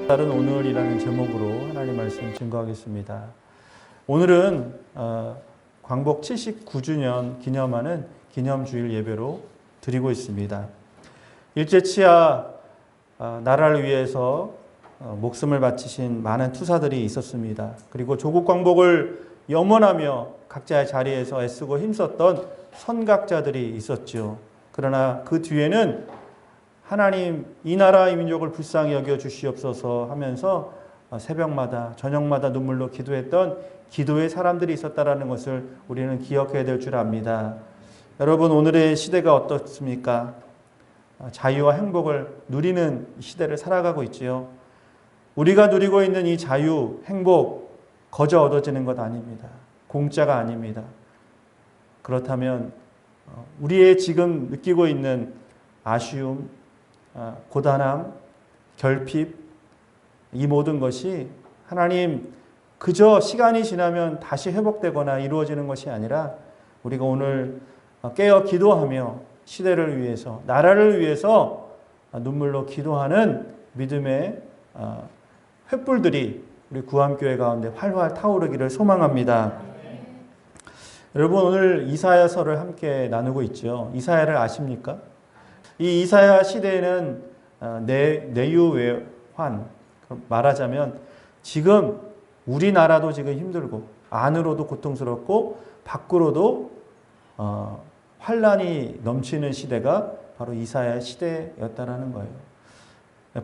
다른 오늘이라는 제목으로 하나님 말씀 증거하겠습니다. 오늘은 광복 79주년 기념하는 기념주일 예배로 드리고 있습니다. 일제치하 나라를 위해서 목숨을 바치신 많은 투사들이 있었습니다. 그리고 조국 광복을 염원하며 각자의 자리에서 애쓰고 힘썼던 선각자들이 있었죠. 그러나 그 뒤에는 하나님 이 나라 이 민족을 불쌍히 여겨 주시옵소서 하면서 새벽마다 저녁마다 눈물로 기도했던 기도의 사람들이 있었다라는 것을 우리는 기억해야 될 줄 압니다. 여러분, 오늘의 시대가 어떻습니까? 자유와 행복을 누리는 시대를 살아가고 있지요. 우리가 누리고 있는 이 자유, 행복 거저 얻어지는 것 아닙니다. 공짜가 아닙니다. 그렇다면 우리의 지금 느끼고 있는 아쉬움, 고단함, 결핍, 이 모든 것이 하나님 그저 시간이 지나면 다시 회복되거나 이루어지는 것이 아니라 우리가 오늘 깨어 기도하며 시대를 위해서, 나라를 위해서 눈물로 기도하는 믿음의 횃불들이 우리 구암교회 가운데 활활 타오르기를 소망합니다. 여러분, 오늘 이사야서를 함께 나누고 있죠. 이사야를 아십니까? 이 이사야 시대에는 내유외환, 말하자면 지금 우리나라도 지금 힘들고 안으로도 고통스럽고 밖으로도 환란이 넘치는 시대가 바로 이사야 시대였다라는 거예요.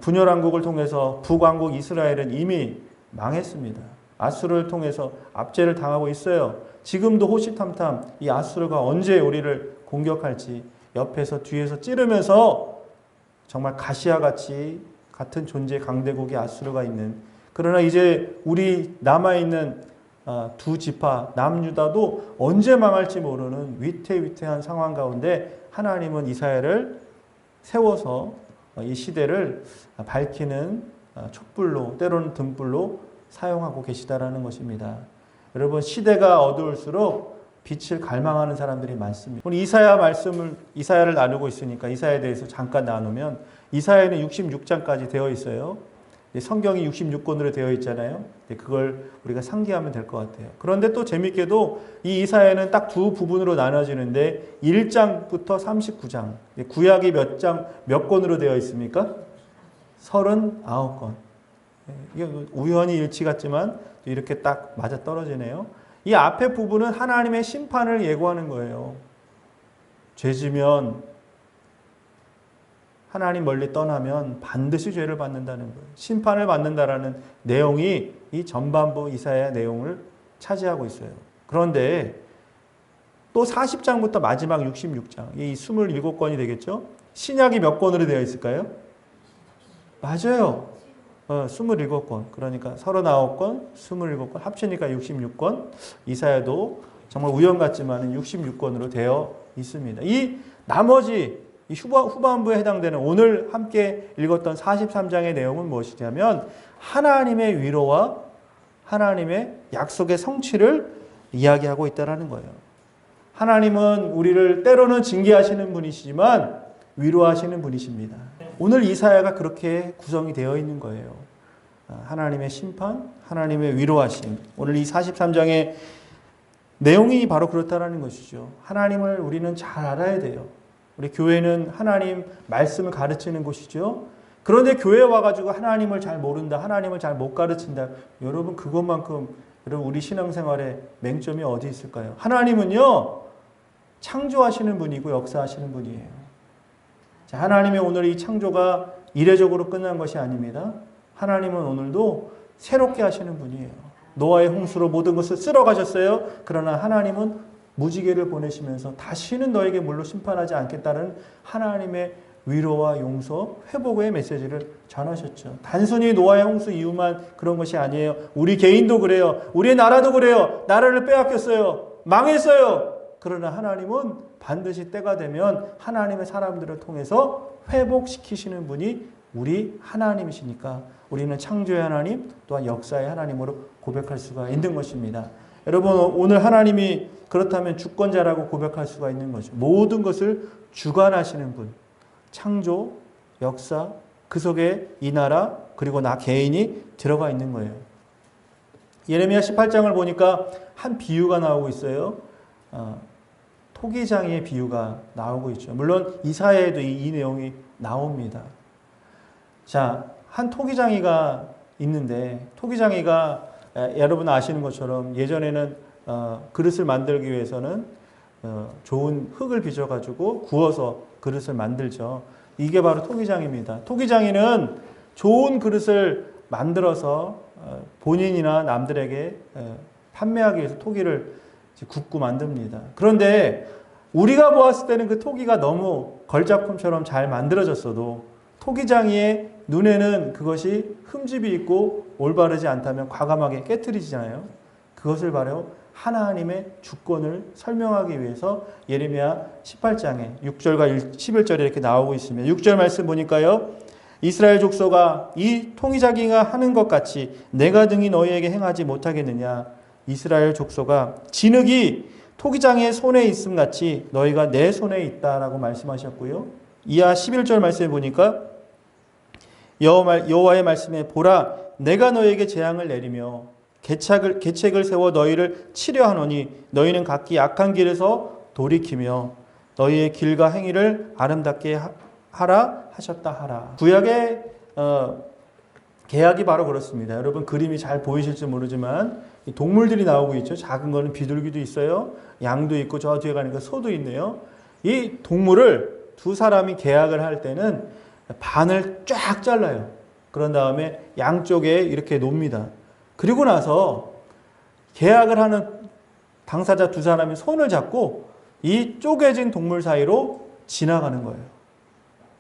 분열왕국을 통해서 북왕국 이스라엘은 이미 망했습니다. 아수르를 통해서 압제를 당하고 있어요. 지금도 호시탐탐 이 아수르가 언제 우리를 공격할지 옆에서 뒤에서 찌르면서 정말 가시아같이 같은 존재의 강대국이 아수르가 있는, 그러나 이제 우리 남아있는 두 지파 남유다도 언제 망할지 모르는 위태위태한 상황 가운데 하나님은 이사야를 세워서 이 시대를 밝히는 촛불로, 때로는 등불로 사용하고 계시다라는 것입니다. 여러분, 시대가 어두울수록 빛을 갈망하는 사람들이 많습니다. 오늘 이사야를 나누고 있으니까 이사야에 대해서 잠깐 나누면, 이사야는 66장까지 되어 있어요. 성경이 66권으로 되어 있잖아요. 그걸 우리가 상기하면 될 것 같아요. 그런데 또 재밌게도 이 이사야는 딱 두 부분으로 나눠지는데 1장부터 39장. 구약이 몇 권으로 되어 있습니까? 39권. 이게 우연히 일치 같지만 이렇게 딱 맞아 떨어지네요. 이 앞에 부분은 하나님의 심판을 예고하는 거예요. 죄지면 하나님 멀리 떠나면 반드시 죄를 받는다는 거예요. 심판을 받는다라는 내용이 이 전반부 이사야 내용을 차지하고 있어요. 그런데 또 40장부터 마지막 66장, 이 27권이 되겠죠? 신약이 몇 권으로 되어 있을까요? 맞아요. 27권. 그러니까 39권, 27권 합치니까 66권. 이사야도 정말 우연 같지만 66권으로 되어 있습니다. 이 나머지 이 후반부에 해당되는 오늘 함께 읽었던 43장의 내용은 무엇이냐면 하나님의 위로와 하나님의 약속의 성취를 이야기하고 있다는 거예요. 하나님은 우리를 때로는 징계하시는 분이시지만 위로하시는 분이십니다. 오늘 이사야가 그렇게 구성이 되어 있는 거예요. 하나님의 심판, 하나님의 위로하심. 오늘 이 43장의 내용이 바로 그렇다는 것이죠. 하나님을 우리는 잘 알아야 돼요. 우리 교회는 하나님 말씀을 가르치는 곳이죠. 그런데 교회에 와가지고 하나님을 잘 모른다, 하나님을 잘 못 가르친다. 여러분, 그것만큼 여러분 우리 신앙생활에 맹점이 어디 있을까요? 하나님은요, 창조하시는 분이고 역사하시는 분이에요. 자, 하나님의 오늘 이 창조가 이례적으로 끝난 것이 아닙니다. 하나님은 오늘도 새롭게 하시는 분이에요. 노아의 홍수로 모든 것을 쓸어 가셨어요. 그러나 하나님은 무지개를 보내시면서 다시는 너에게 물로 심판하지 않겠다는 하나님의 위로와 용서, 회복의 메시지를 전하셨죠. 단순히 노아의 홍수 이후만 그런 것이 아니에요. 우리 개인도 그래요. 우리의 나라도 그래요. 나라를 빼앗겼어요. 망했어요. 그러나 하나님은 반드시 때가 되면 하나님의 사람들을 통해서 회복시키시는 분이 우리 하나님이시니까 우리는 창조의 하나님 또한 역사의 하나님으로 고백할 수가 있는 것입니다. 여러분, 오늘 하나님이 그렇다면 주권자라고 고백할 수가 있는 거죠. 모든 것을 주관하시는 분, 창조, 역사, 그 속에 이 나라 그리고 나 개인이 들어가 있는 거예요. 예레미야 18장을 보니까 한 비유가 나오고 있어요. 토기장이의 비유가 나오고 있죠. 물론 이사야에도 이 내용이 나옵니다. 자, 한 토기장이가 있는데 토기장이가 여러분 아시는 것처럼 예전에는 그릇을 만들기 위해서는 좋은 흙을 빚어가지고 구워서 그릇을 만들죠. 이게 바로 토기장입니다. 토기장이는 좋은 그릇을 만들어서 본인이나 남들에게 판매하기 위해서 토기를 굽고 만듭니다. 그런데 우리가 보았을 때는 그 토기가 너무 걸작품처럼 잘 만들어졌어도 토기장이의 눈에는 그것이 흠집이 있고 올바르지 않다면 과감하게 깨트리잖아요. 그것을 바로 하나님의 주권을 설명하기 위해서 예레미야 18장에 6절과 11절에 이렇게 나오고 있습니다. 6절 말씀 보니까요. 이스라엘 족속아 이 토기장이가 하는 것 같이 내가 등이 너희에게 행하지 못하겠느냐. 이스라엘 족속아 진흙이 토기장의 손에 있음 같이 너희가 내 손에 있다라고 말씀하셨고요. 이하 11절 말씀에 보니까 여호와의 말씀에 보라 내가 너희에게 재앙을 내리며 계책을 세워 너희를 치려하노니 너희는 각기 악한 길에서 돌이키며 너희의 길과 행위를 아름답게 하라 하셨다 하라. 구약의 계약이 바로 그렇습니다. 여러분 그림이 잘 보이실지 모르지만 동물들이 나오고 있죠. 작은 거는 비둘기도 있어요. 양도 있고 저 뒤에 가니까 소도 있네요. 이 동물을 두 사람이 계약을 할 때는 반을 쫙 잘라요. 그런 다음에 양쪽에 이렇게 놓습니다. 그리고 나서 계약을 하는 당사자 두 사람이 손을 잡고 이 쪼개진 동물 사이로 지나가는 거예요.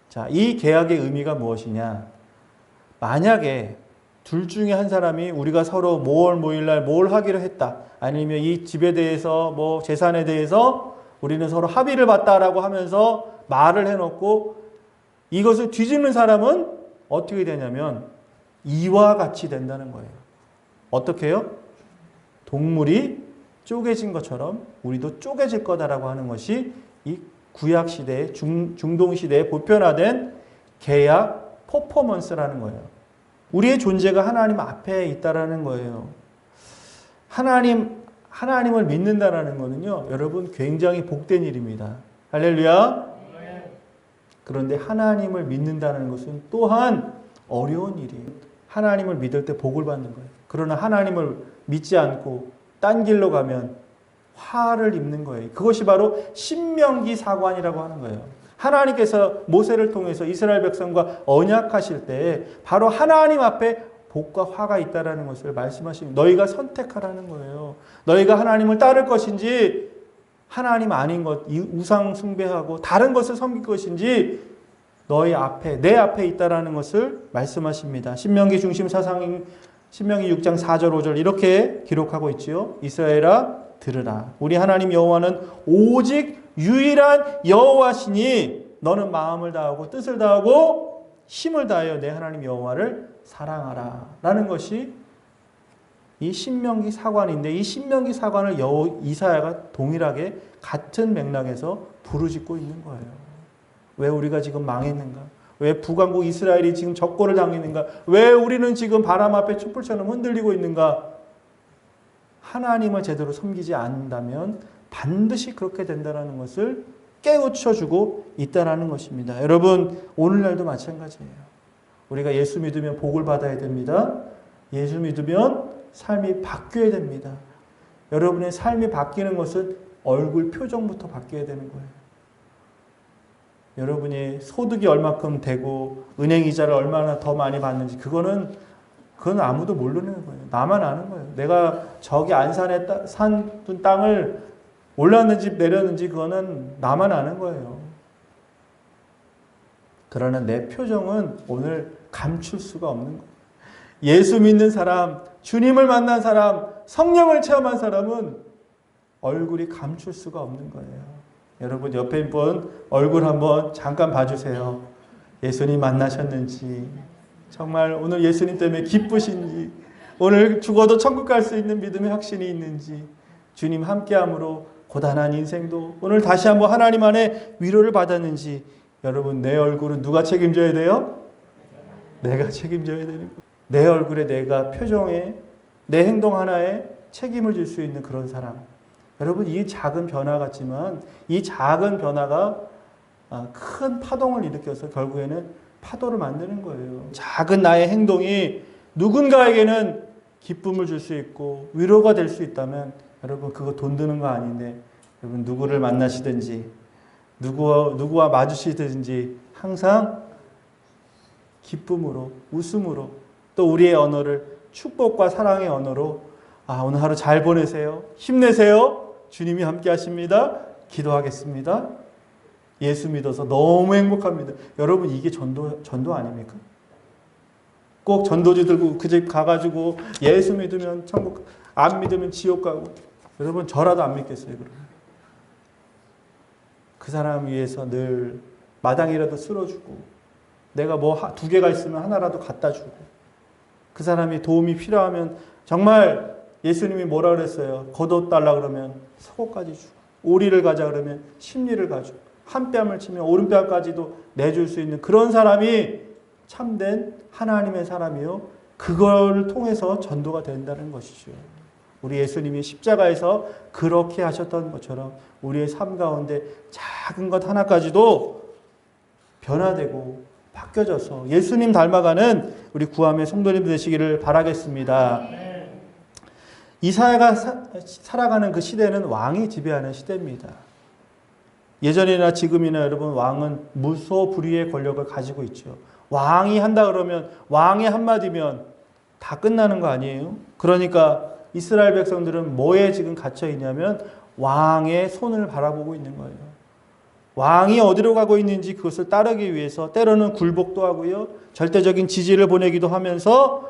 자, 이 계약의 의미가 무엇이냐? 만약에 둘 중에 한 사람이 우리가 서로 뭐월 뭐일날 뭘 하기로 했다. 아니면 이 집에 대해서 뭐 재산에 대해서 우리는 서로 합의를 봤다라고 하면서 말을 해놓고 이것을 뒤집는 사람은 어떻게 되냐면 이와 같이 된다는 거예요. 어떻게 해요? 동물이 쪼개진 것처럼 우리도 쪼개질 거다라고 하는 것이 이 구약시대의 중동시대에 보편화된 계약 퍼포먼스라는 거예요. 우리의 존재가 하나님 앞에 있다라는 거예요. 하나님을 믿는다라는 거는요, 여러분 굉장히 복된 일입니다. 할렐루야. 그런데 하나님을 믿는다는 것은 또한 어려운 일이에요. 하나님을 믿을 때 복을 받는 거예요. 그러나 하나님을 믿지 않고 딴 길로 가면 화를 입는 거예요. 그것이 바로 신명기 사관이라고 하는 거예요. 하나님께서 모세를 통해서 이스라엘 백성과 언약하실 때 바로 하나님 앞에 복과 화가 있다는 것을 말씀하십니다. 너희가 선택하라는 거예요. 너희가 하나님을 따를 것인지 하나님 아닌 것, 우상 숭배하고 다른 것을 섬길 것인지 너희 앞에, 내 앞에 있다라는 것을 말씀하십니다. 신명기 중심 사상인 신명기 6장 4절 5절 이렇게 기록하고 있지요. 이스라엘아 들으라. 우리 하나님 여호와는 오직 유일한 여호와시니 너는 마음을 다하고 뜻을 다하고 힘을 다하여 내 하나님 여호와를 사랑하라. 라는 것이 이 신명기 사관인데 이 신명기 사관을 이사야가 동일하게 같은 맥락에서 부르짖고 있는 거예요. 왜 우리가 지금 망했는가? 왜 북왕국 이스라엘이 지금 적고를 당했는가? 왜 우리는 지금 바람 앞에 촛불처럼 흔들리고 있는가? 하나님을 제대로 섬기지 않는다면 반드시 그렇게 된다는 것을 깨우쳐주고 있다는 것입니다. 여러분 오늘날도 마찬가지예요. 우리가 예수 믿으면 복을 받아야 됩니다. 예수 믿으면 삶이 바뀌어야 됩니다. 여러분의 삶이 바뀌는 것은 얼굴 표정부터 바뀌어야 되는 거예요. 여러분이 소득이 얼마큼 되고 은행 이자를 얼마나 더 많이 받는지 그건 아무도 모르는 거예요. 나만 아는 거예요. 내가 저기 안산에 산 땅을 올랐는지 내렸는지 그거는 나만 아는 거예요. 그러나 내 표정은 오늘 감출 수가 없는 거예요. 예수 믿는 사람, 주님을 만난 사람, 성령을 체험한 사람은 얼굴이 감출 수가 없는 거예요. 여러분 옆에 분 얼굴 한번 잠깐 봐주세요. 예수님 만나셨는지, 정말 오늘 예수님 때문에 기쁘신지, 오늘 죽어도 천국 갈 수 있는 믿음의 확신이 있는지, 주님 함께함으로 고단한 인생도 오늘 다시 한번 하나님 안에 위로를 받았는지, 여러분 내 얼굴은 누가 책임져야 돼요? 내가 책임져야 되는 거예요. 내 얼굴에 내가 표정에 내 행동 하나에 책임을 질 수 있는 그런 사람. 여러분 이 작은 변화 같지만 이 작은 변화가 큰 파동을 일으켜서 결국에는 파도를 만드는 거예요. 작은 나의 행동이 누군가에게는 기쁨을 줄 수 있고 위로가 될 수 있다면 여러분 그거 돈 드는 거 아닌데 여러분 누구를 만나시든지 누구와 마주치든지 항상 기쁨으로 웃음으로 또 우리의 언어를 축복과 사랑의 언어로 오늘 하루 잘 보내세요. 힘내세요. 주님이 함께 하십니다. 기도하겠습니다. 예수 믿어서 너무 행복합니다. 여러분 이게 전도 아닙니까? 꼭 전도지 들고 그 집 가가지고 예수 믿으면 천국, 안 믿으면 지옥 가고. 여러분 저라도 안 믿겠어요. 그러면. 그 사람 위해서 늘 마당이라도 쓸어주고 내가 뭐 2개가 있으면 하나라도 갖다 주고 그 사람이 도움이 필요하면 정말 예수님이 뭐라 그랬어요? 겉옷 달라 그러면 속옷까지 주고 오리를 가자 그러면 심리를 가지고 한 뺨을 치면 오른뺨까지도 내줄 수 있는 그런 사람이 참된 하나님의 사람이요. 그걸 통해서 전도가 된다는 것이죠. 우리 예수님이 십자가에서 그렇게 하셨던 것처럼 우리의 삶 가운데 작은 것 하나까지도 변화되고 바뀌어져서 예수님 닮아가는 우리 구함의 성도님 되시기를 바라겠습니다. 이사야가 살아가는 그 시대는 왕이 지배하는 시대입니다. 예전이나 지금이나 여러분 왕은 무소불위의 권력을 가지고 있죠. 왕이 한다 그러면 왕의 한마디면 다 끝나는 거 아니에요? 그러니까 이스라엘 백성들은 뭐에 지금 갇혀 있냐면 왕의 손을 바라보고 있는 거예요. 왕이 어디로 가고 있는지 그것을 따르기 위해서 때로는 굴복도 하고요. 절대적인 지지를 보내기도 하면서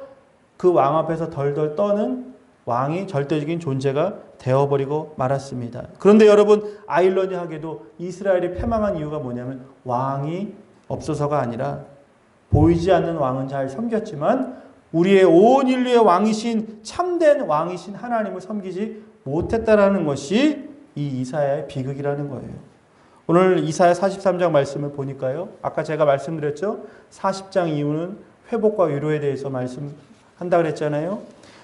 그 왕 앞에서 덜덜 떠는 왕이 절대적인 존재가 되어버리고 말았습니다. 그런데 여러분 아이러니하게도 이스라엘이 패망한 이유가 뭐냐면 왕이 없어서가 아니라 보이지 않는 왕은 잘 섬겼지만 우리의 온 인류의 왕이신 참된 왕이신 하나님을 섬기지 못했다라는 것이 이 이사야의 비극이라는 거예요. 오늘 이사야 43장 말씀을 보니까요. 아까 제가 말씀드렸죠. 40장 이후는 회복과 위로에 대해서 말씀한다 그랬잖아요.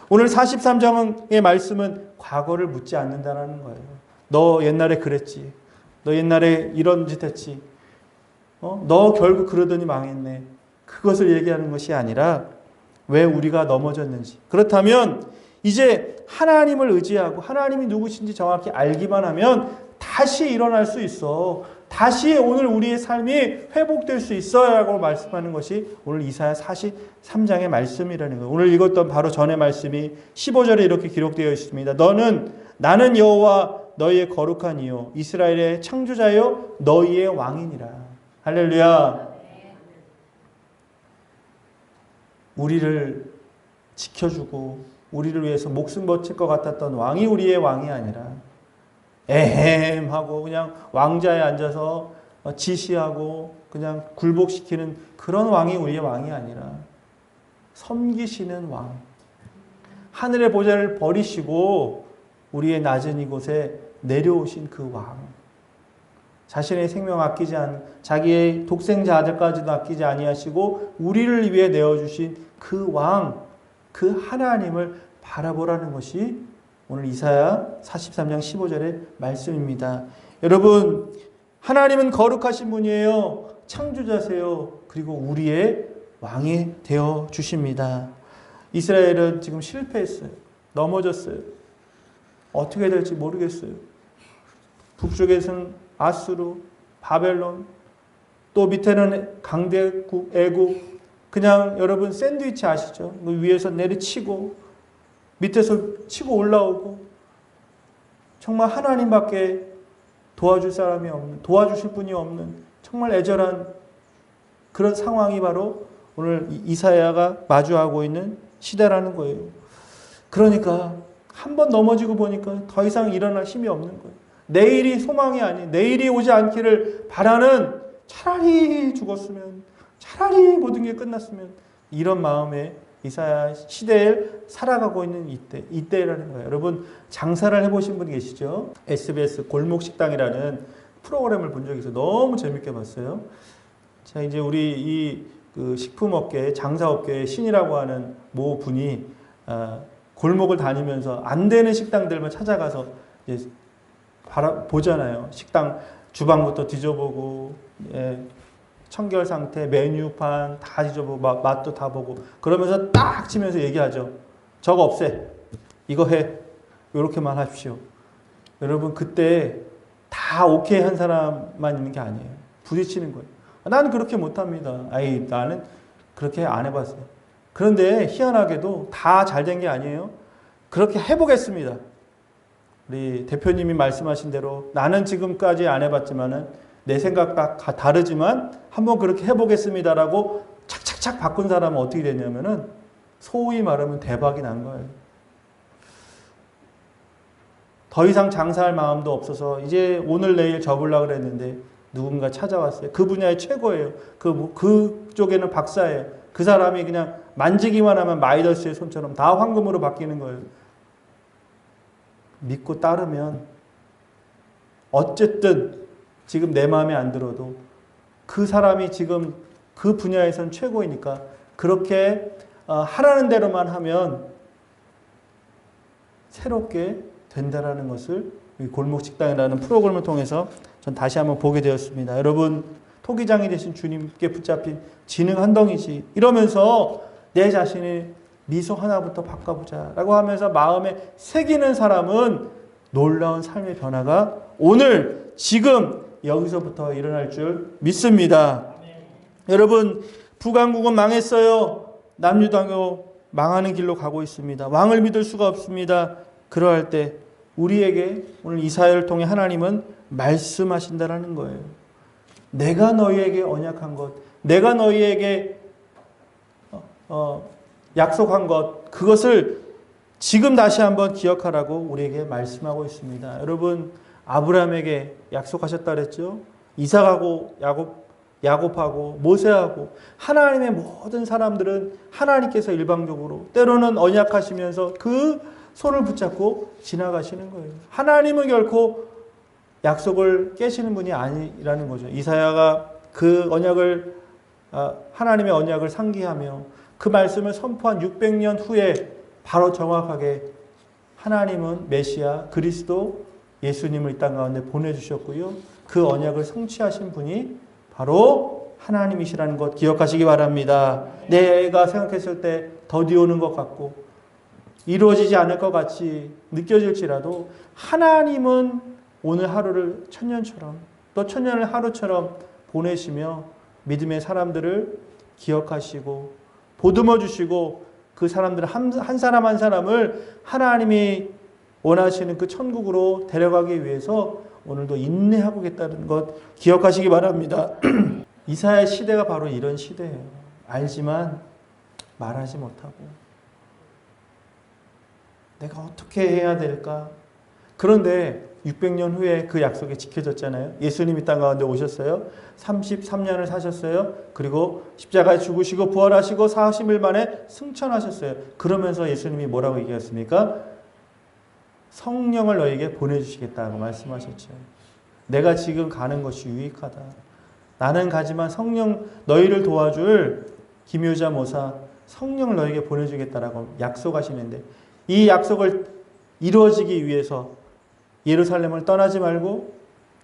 오늘 43장의 말씀은 과거를 묻지 않는다는 거예요. 너 옛날에 그랬지. 너 옛날에 이런 짓 했지. 너 결국 그러더니 망했네. 그것을 얘기하는 것이 아니라 왜 우리가 넘어졌는지. 그렇다면 이제 하나님을 의지하고 하나님이 누구신지 정확히 알기만 하면 다시 일어날 수 있어. 다시 오늘 우리의 삶이 회복될 수 있어라고 말씀하는 것이 오늘 이사야 43장의 말씀이라는 거예요. 오늘 읽었던 바로 전의 말씀이 15절에 이렇게 기록되어 있습니다. 나는 여호와 너희의 거룩한 이요 이스라엘의 창조자요 너희의 왕이니라. 할렐루야. 우리를 지켜주고 우리를 위해서 목숨 버틸 것 같았던 왕이 우리의 왕이 아니라 하고 그냥 왕자에 앉아서 지시하고 그냥 굴복시키는 그런 왕이 우리의 왕이 아니라 섬기시는 왕. 하늘의 보좌를 버리시고 우리의 낮은 이곳에 내려오신 그 왕. 자신의 생명 아끼지 않은 자기의 독생자 아들까지도 아끼지 아니하시고 우리를 위해 내어주신 그 왕, 그 하나님을 바라보라는 것이 오늘 이사야 43장 15절의 말씀입니다. 여러분, 하나님은 거룩하신 분이에요. 창조자세요. 그리고 우리의 왕이 되어 주십니다. 이스라엘은 지금 실패했어요. 넘어졌어요. 어떻게 될지 모르겠어요. 북쪽에서는 아수르, 바벨론, 또 밑에는 강대국, 애국, 그냥 여러분 샌드위치 아시죠? 위에서 내리치고 밑에서 치고 올라오고 정말 하나님밖에 도와줄 사람이 없는, 도와주실 분이 없는 정말 애절한 그런 상황이 바로 오늘 이사야가 마주하고 있는 시대라는 거예요. 그러니까 한번 넘어지고 보니까 더 이상 일어날 힘이 없는 거예요. 내일이 소망이 아닌, 내일이 오지 않기를 바라는, 차라리 죽었으면, 차라리 모든 게 끝났으면, 이런 마음에 이사야 시대에 살아가고 있는 이때라는 거예요. 여러분 장사를 해보신 분 계시죠? SBS 골목식당이라는 프로그램을 본 적이 있어요. 너무 재밌게 봤어요. 자, 이제 우리 그 식품업계, 장사업계의 신이라고 하는 모 분이 골목을 다니면서 안 되는 식당들만 찾아가서 이제 보잖아요. 식당 주방부터 뒤져보고, 예, 청결 상태, 메뉴판 다 뒤져보고, 맛도 다 보고, 그러면서 딱 치면서 얘기하죠. 저거 없애. 이거 해. 이렇게만 하십시오. 여러분, 그때 다 오케이 한 사람만 있는 게 아니에요. 부딪히는 거예요. 나는 그렇게 못합니다. 아이, 나는 그렇게 안 해봤어요. 그런데 희한하게도 다 잘 된 게 아니에요. 그렇게 해보겠습니다. 우리 대표님이 말씀하신 대로 나는 지금까지 안 해봤지만은 내 생각과 다르지만 한번 그렇게 해보겠습니다라고 착착착 바꾼 사람은 어떻게 되냐면은 소위 말하면 대박이 난 거예요. 더 이상 장사할 마음도 없어서 이제 오늘 내일 접으려고 그랬는데 누군가 찾아왔어요. 그 분야의 최고예요. 그쪽에는 박사예요. 그 사람이 그냥 만지기만 하면 마이더스의 손처럼 다 황금으로 바뀌는 거예요. 믿고 따르면 어쨌든 지금 내 마음에 안 들어도 그 사람이 지금 그 분야에선 최고이니까 그렇게 하라는 대로만 하면 새롭게 된다라는 것을 골목식당이라는 프로그램을 통해서 전 다시 한번 보게 되었습니다. 여러분, 토기장이 되신 주님께 붙잡힌 지능 한 덩이지 이러면서 내 자신의 미소 하나부터 바꿔보자 라고 하면서 마음에 새기는 사람은 놀라운 삶의 변화가 오늘 지금 여기서부터 일어날 줄 믿습니다. 여러분, 북왕국은 망했어요. 남유다교 망하는 길로 가고 있습니다. 왕을 믿을 수가 없습니다. 그러할 때 우리에게 오늘 이사야를 통해 하나님은 말씀하신다라는 거예요. 내가 너희에게 언약한 것, 내가 너희에게 약속한 것, 그것을 지금 다시 한번 기억하라고 우리에게 말씀하고 있습니다. 여러분, 아브라함에게 약속하셨다 그랬죠? 이삭하고 야곱하고 모세하고 하나님의 모든 사람들은 하나님께서 일방적으로 때로는 언약하시면서 그 손을 붙잡고 지나가시는 거예요. 하나님은 결코 약속을 깨시는 분이 아니라는 거죠. 이사야가 그 언약을 하나님의 언약을 상기하며 그 말씀을 선포한 600년 후에 바로 정확하게 하나님은 메시아 그리스도 예수님을 이 땅 가운데 보내주셨고요. 그 언약을 성취하신 분이 바로 하나님이시라는 것 기억하시기 바랍니다. 내가 생각했을 때 더디 오는 것 같고 이루어지지 않을 것 같이 느껴질지라도 하나님은 오늘 하루를 천년처럼 또 천년을 하루처럼 보내시며 믿음의 사람들을 기억하시고 보듬어 주시고 그 사람들 한 사람 한 사람을 하나님이 원하시는 그 천국으로 데려가기 위해서 오늘도 인내하고 있다는 것 기억하시기 바랍니다. 이사야의 시대가 바로 이런 시대예요. 알지만 말하지 못하고 내가 어떻게 해야 될까? 그런데 600년 후에 그 약속이 지켜졌잖아요. 예수님이 땅 가운데 오셨어요. 33년을 사셨어요. 그리고 십자가에 죽으시고 부활하시고 40일 만에 승천하셨어요. 그러면서 예수님이 뭐라고 얘기했습니까? 성령을 너에게 보내주시겠다고 말씀하셨죠. 내가 지금 가는 것이 유익하다. 나는 가지만 성령 너희를 도와줄 기묘자 모사 성령을 너에게 보내주겠다라고 약속하시는데 이 약속을 이루어지기 위해서 예루살렘을 떠나지 말고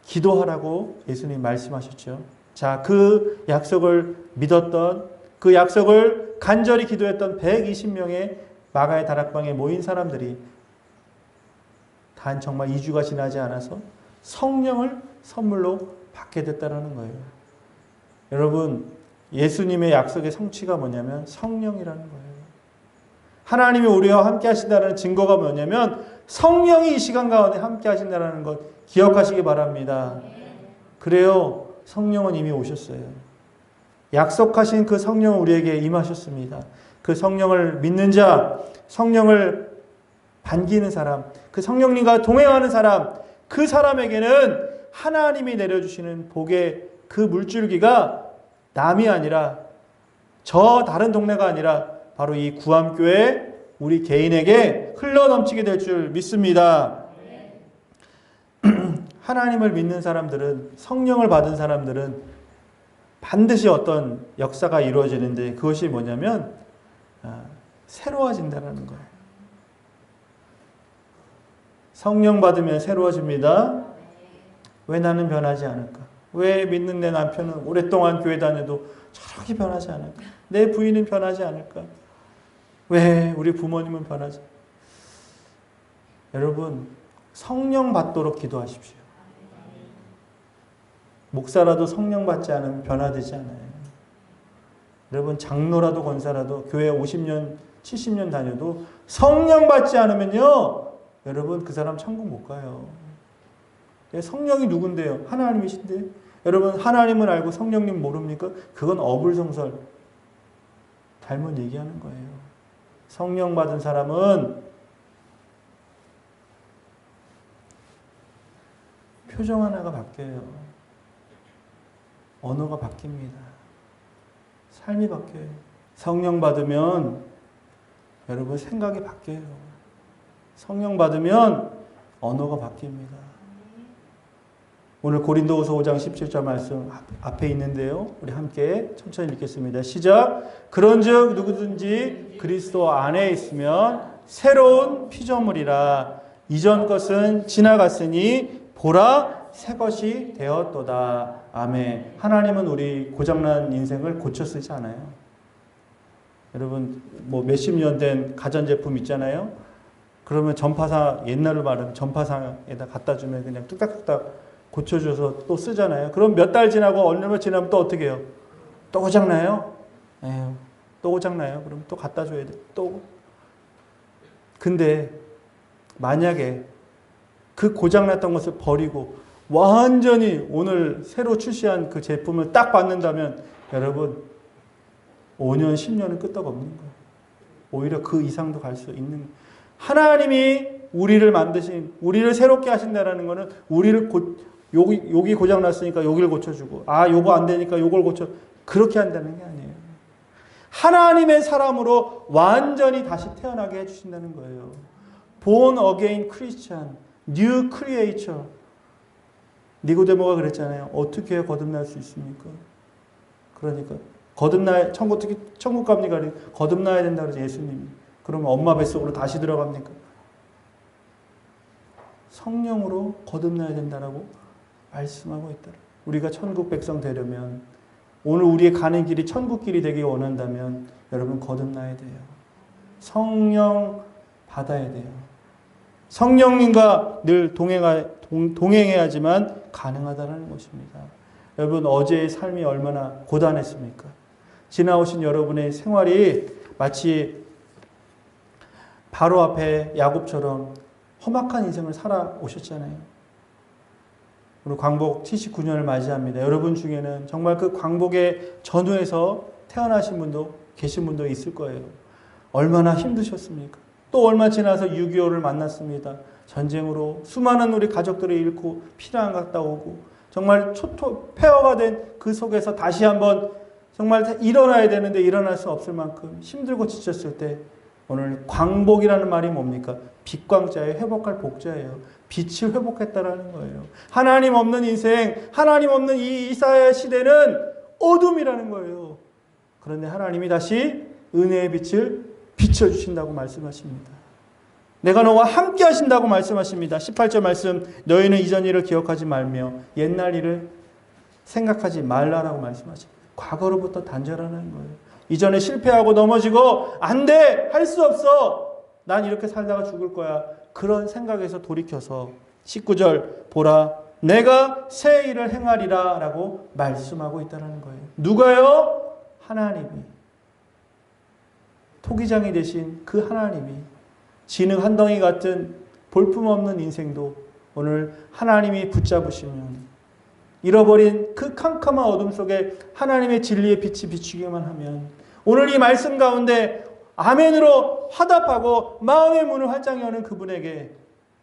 기도하라고 예수님 말씀하셨죠. 자, 그 약속을 믿었던 그 약속을 간절히 기도했던 120명의 마가의 다락방에 모인 사람들이 단 정말 2주가 지나지 않아서 성령을 선물로 받게 됐다는 거예요. 여러분, 예수님의 약속의 성취가 뭐냐면 성령이라는 거예요. 하나님이 우리와 함께 하신다는 증거가 뭐냐면 성령이 이 시간 가운데 함께 하신다는 것 기억하시기 바랍니다. 그래요. 성령은 이미 오셨어요. 약속하신 그 성령은 우리에게 임하셨습니다. 그 성령을 믿는 자, 성령을 반기는 사람, 그 성령님과 동행하는 사람, 그 사람에게는 하나님이 내려주시는 복의 그 물줄기가 남이 아니라 저 다른 동네가 아니라 바로 이 구암교회 우리 개인에게 흘러넘치게 될 줄 믿습니다. 하나님을 믿는 사람들은 성령을 받은 사람들은 반드시 어떤 역사가 이루어지는데 그것이 뭐냐면 새로워진다는 거예요. 성령 받으면 새로워집니다. 왜 나는 변하지 않을까? 왜 믿는 내 남편은 오랫동안 교회 다녀도 저렇게 변하지 않을까? 내 부인은 변하지 않을까? 왜 우리 부모님은 변하지? 여러분, 성령 받도록 기도하십시오. 목사라도 성령 받지 않으면 변화되지 않아요. 여러분, 장로라도 권사라도 교회 50년, 70년 다녀도 성령 받지 않으면요, 여러분 그 사람 천국 못 가요. 성령이 누군데요? 하나님이신데. 여러분, 하나님을 알고 성령님 모릅니까? 그건 어불성설 잘못 얘기하는 거예요. 성령 받은 사람은 표정 하나가 바뀌어요. 언어가 바뀝니다. 삶이 바뀌어요. 성령 받으면 여러분 생각이 바뀌어요. 성령 받으면 언어가 바뀝니다. 오늘 고린도후서 5장 17절 말씀 앞에 있는데요. 우리 함께 천천히 읽겠습니다. 시작. 그런즉 누구든지 그리스도 안에 있으면 새로운 피조물이라. 이전 것은 지나갔으니 보라 새 것이 되었도다. 아멘. 하나님은 우리 고장난 인생을 고쳐 쓰지 않아요. 여러분 뭐 몇십 년 된 가전제품 있잖아요. 그러면 전파상, 옛날로 말하면 전파상에다 갖다 주면 그냥 뚝딱뚝딱 고쳐줘서 또 쓰잖아요. 그럼 몇 달 지나고 얼마 지나면 또 어떻게 해요? 또 고장나요? 에휴, 또 고장나요? 그럼 또 갖다 줘야 돼. 또. 근데 만약에 그 고장났던 것을 버리고 완전히 오늘 새로 출시한 그 제품을 딱 받는다면 여러분 5년, 10년은 끄떡없는 거예요. 오히려 그 이상도 갈 수 있는 거예요. 하나님이 우리를 만드신, 우리를 새롭게 하신다는 것은 우리를 여기 고장났으니까 여기를 고쳐주고, 요거 안 되니까 요걸 그렇게 한다는 게 아니에요. 하나님의 사람으로 완전히 다시 태어나게 해주신다는 거예요. Born again Christian, new creature. 니고데모가 그랬잖아요. 어떻게 거듭날 수 있습니까? 그러니까 천국 갑니까? 거듭나야 된다 그러죠, 예수님이. 그러면 엄마 뱃속으로 다시 들어갑니까? 성령으로 거듭나야 된다라고 말씀하고 있다. 우리가 천국 백성 되려면, 오늘 우리의 가는 길이 천국 길이 되기 원한다면 여러분 거듭나야 돼요. 성령 받아야 돼요. 성령님과 늘 동행해야지만 가능하다는 것입니다. 여러분 어제의 삶이 얼마나 고단했습니까? 지나오신 여러분의 생활이 마치 바로 앞에 야곱처럼 험악한 인생을 살아오셨잖아요. 오늘 광복 79년을 맞이합니다. 여러분 중에는 정말 그 광복의 전후에서 태어나신 분도 계신 분도 있을 거예요. 얼마나 힘드셨습니까? 또 얼마 지나서 6.25를 만났습니다. 전쟁으로 수많은 우리 가족들을 잃고 피난 갔다 오고 정말 폐허가 된 그 속에서 다시 한번 정말 일어나야 되는데 일어날 수 없을 만큼 힘들고 지쳤을 때 오늘 광복이라는 말이 뭡니까? 빛광자예요. 회복할 복자예요. 빛을 회복했다라는 거예요. 하나님 없는 인생, 하나님 없는 이 사회 시대는 어둠이라는 거예요. 그런데 하나님이 다시 은혜의 빛을 비춰주신다고 말씀하십니다. 내가 너와 함께 하신다고 말씀하십니다. 18절 말씀, 너희는 이전 일을 기억하지 말며 옛날 일을 생각하지 말라라고 말씀하십니다. 과거로부터 단절하는 거예요. 이전에 실패하고 넘어지고 안 돼! 할 수 없어! 난 이렇게 살다가 죽을 거야. 그런 생각에서 돌이켜서 19절 보라 내가 새 일을 행하리라 라고 말씀하고 있다는 거예요. 누가요? 하나님이. 토기장이 되신 그 하나님이 진흙 한 덩이 같은 볼품없는 인생도 오늘 하나님이 붙잡으시면 잃어버린 그 캄캄한 어둠 속에 하나님의 진리의 빛이 비추기만 하면 오늘 이 말씀 가운데 아멘으로 화답하고 마음의 문을 활짝 여는 그분에게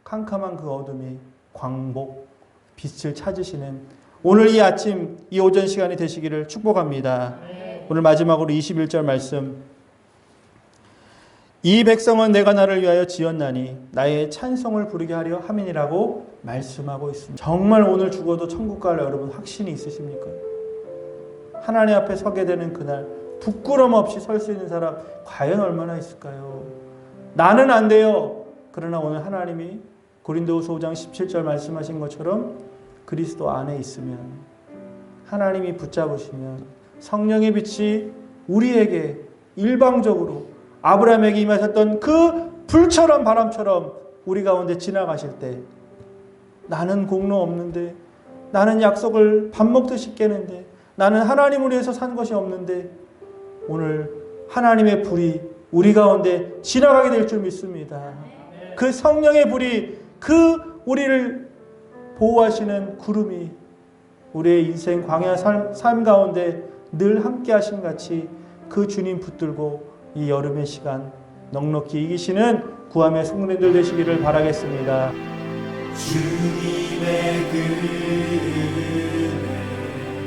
캄캄한 그 어둠이 광복, 빛을 찾으시는 오늘 이 아침, 이 오전 시간이 되시기를 축복합니다. 오늘 마지막으로 21절 말씀, 이 백성은 내가 나를 위하여 지었나니 나의 찬송을 부르게 하려 함이니라고 말씀하고 있습니다. 정말 오늘 죽어도 천국 갈 여러분 확신이 있으십니까? 하나님 앞에 서게 되는 그날 부끄럼 없이 설 수 있는 사람 과연 얼마나 있을까요? 나는 안 돼요. 그러나 오늘 하나님이 고린도후서 5장 17절 말씀하신 것처럼 그리스도 안에 있으면, 하나님이 붙잡으시면 성령의 빛이 우리에게 일방적으로 아브라함에게 임하셨던 그 불처럼 바람처럼 우리 가운데 지나가실 때, 나는 공로 없는데, 나는 약속을 밥 먹듯이 깨는데, 나는 하나님을 위해서 산 것이 없는데, 오늘 하나님의 불이 우리 가운데 지나가게 될 줄 믿습니다. 그 성령의 불이, 그 우리를 보호하시는 구름이 우리의 인생 광야 삶 가운데 늘 함께 하신 같이 그 주님 붙들고 이 여름의 시간 넉넉히 이기시는 구함의 성도님들 되시기를 바라겠습니다. 주님의 그